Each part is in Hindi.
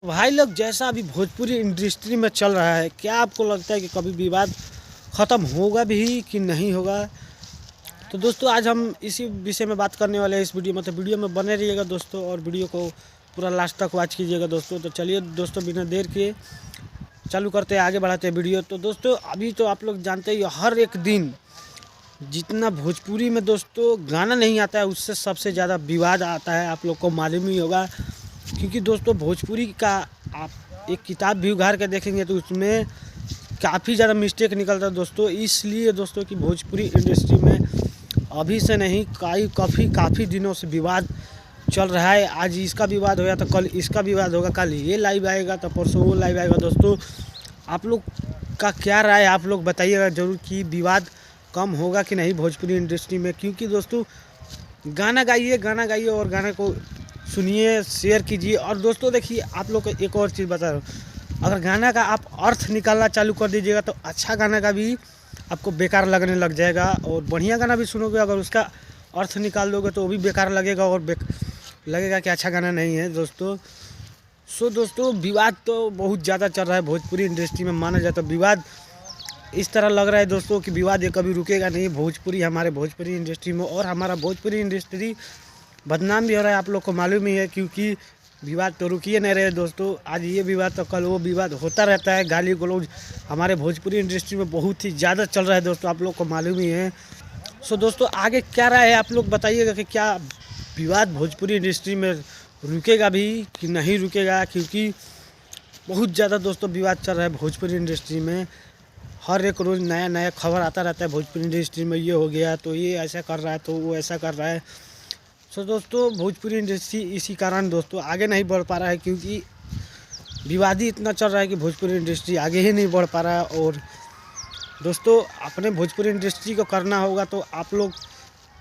भाई लोग, जैसा अभी भोजपुरी इंडस्ट्री में चल रहा है, क्या आपको लगता है कि कभी विवाद ख़त्म होगा भी कि नहीं होगा? तो दोस्तों, आज हम इसी विषय में बात करने वाले हैं इस वीडियो में। तो वीडियो में बने रहिएगा दोस्तों, और वीडियो को पूरा लास्ट तक वॉच कीजिएगा दोस्तों। तो चलिए दोस्तों, बिना देर किए चालू करते हैं, आगे बढ़ाते हैं वीडियो। तो दोस्तों, अभी तो आप लोग जानते ही, हर एक दिन जितना भोजपुरी में दोस्तों गाना नहीं आता है, उससे सबसे ज़्यादा विवाद आता है। आप लोग को मालूम ही होगा, क्योंकि दोस्तों भोजपुरी का आप एक किताब भी उघाड़ के देखेंगे तो उसमें काफ़ी ज़्यादा मिस्टेक निकलता है दोस्तों। इसलिए दोस्तों कि भोजपुरी इंडस्ट्री में अभी से नहीं, काफ़ी दिनों से विवाद चल रहा है। आज इसका विवाद होगा तो कल इसका विवाद होगा, कल ये लाइव आएगा तो परसों वो लाइव आएगा। दोस्तों, आप लोग का क्या राय, आप लोग बताइएगा ज़रूर कि विवाद कम होगा कि नहीं भोजपुरी इंडस्ट्री में। क्योंकि दोस्तों गाना गाइए और गाने को सुनिए, शेयर कीजिए। और दोस्तों देखिए, आप लोग को एक और चीज़ बता रहा हूँ, अगर गाना का आप अर्थ निकालना चालू कर दीजिएगा तो अच्छा गाना का भी आपको बेकार लगने लग जाएगा, और बढ़िया गाना भी सुनोगे अगर उसका अर्थ निकाल दोगे तो वो भी बेकार लगेगा, और लगेगा कि अच्छा गाना नहीं है दोस्तों। दोस्तों, विवाद तो बहुत ज़्यादा चल रहा है भोजपुरी इंडस्ट्री में। माना जाए तो विवाद इस तरह लग रहा है दोस्तों कि विवाद ये कभी रुकेगा नहीं हमारे भोजपुरी इंडस्ट्री में। और हमारा भोजपुरी इंडस्ट्री बदनाम भी हो रहा है, आप लोग को मालूम ही है, क्योंकि विवाद तो रुक ही नहीं रहे दोस्तों। आज ये विवाद तो कल वो विवाद होता रहता है। गाली गलौज हमारे भोजपुरी इंडस्ट्री में बहुत ही ज़्यादा चल रहा है दोस्तों, आप लोग को मालूम ही है। दोस्तों, आगे क्या राय है, आप लोग बताइएगा कि क्या विवाद भोजपुरी इंडस्ट्री में रुकेगा भी कि नहीं रुकेगा? क्योंकि बहुत ज़्यादा दोस्तों विवाद चल रहा है भोजपुरी इंडस्ट्री में। हर एक रोज़ नया खबर आता रहता है भोजपुरी इंडस्ट्री में, ये हो गया तो ये ऐसा कर रहा है तो वो ऐसा कर रहा है। दोस्तों, भोजपुरी इंडस्ट्री इसी कारण दोस्तों आगे नहीं बढ़ पा रहा है, क्योंकि विवाद ही इतना चल रहा है कि भोजपुरी इंडस्ट्री आगे ही नहीं बढ़ पा रहा है। और दोस्तों, अपने भोजपुरी इंडस्ट्री को करना होगा तो आप लोग,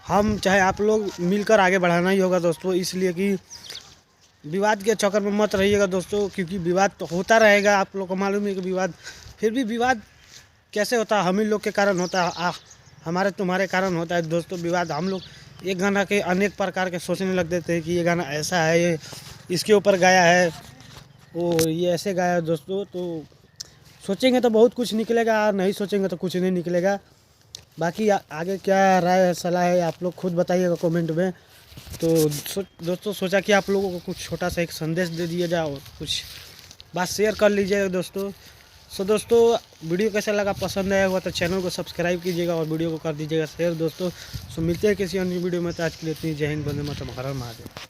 हम चाहे आप लोग मिलकर आगे बढ़ाना ही होगा दोस्तों। इसलिए कि विवाद के चक्कर में मत रहिएगा दोस्तों, क्योंकि विवाद तो होता रहेगा। आप लोग को मालूम है कि विवाद, फिर भी विवाद कैसे होता है, हम ही लोग के कारण होता है, हमारे तुम्हारे कारण होता है दोस्तों विवाद। हम लोग एक गाना के अनेक प्रकार के सोचने लग देते हैं कि ये गाना ऐसा है, ये इसके ऊपर गाया है, वो ये ऐसे गाया है दोस्तों। तो सोचेंगे तो बहुत कुछ निकलेगा, और नहीं सोचेंगे तो कुछ नहीं निकलेगा। बाकी आगे क्या राय है, सलाह है, आप लोग खुद बताइएगा कमेंट में। तो दोस्तों, सोचा कि आप लोगों को कुछ छोटा सा एक संदेश दे दिया जाए और कुछ बात शेयर कर लीजिएगा दोस्तों। दोस्तों, वीडियो कैसा लगा, पसंद आया हुआ तो चैनल को सब्सक्राइब कीजिएगा और वीडियो को कर दीजिएगा शेयर दोस्तों। मिलते हैं किसी अन्य वीडियो में। तो आज के लिए इतनी, जय हिंद, वंदे मातरम, हर हर महादेव।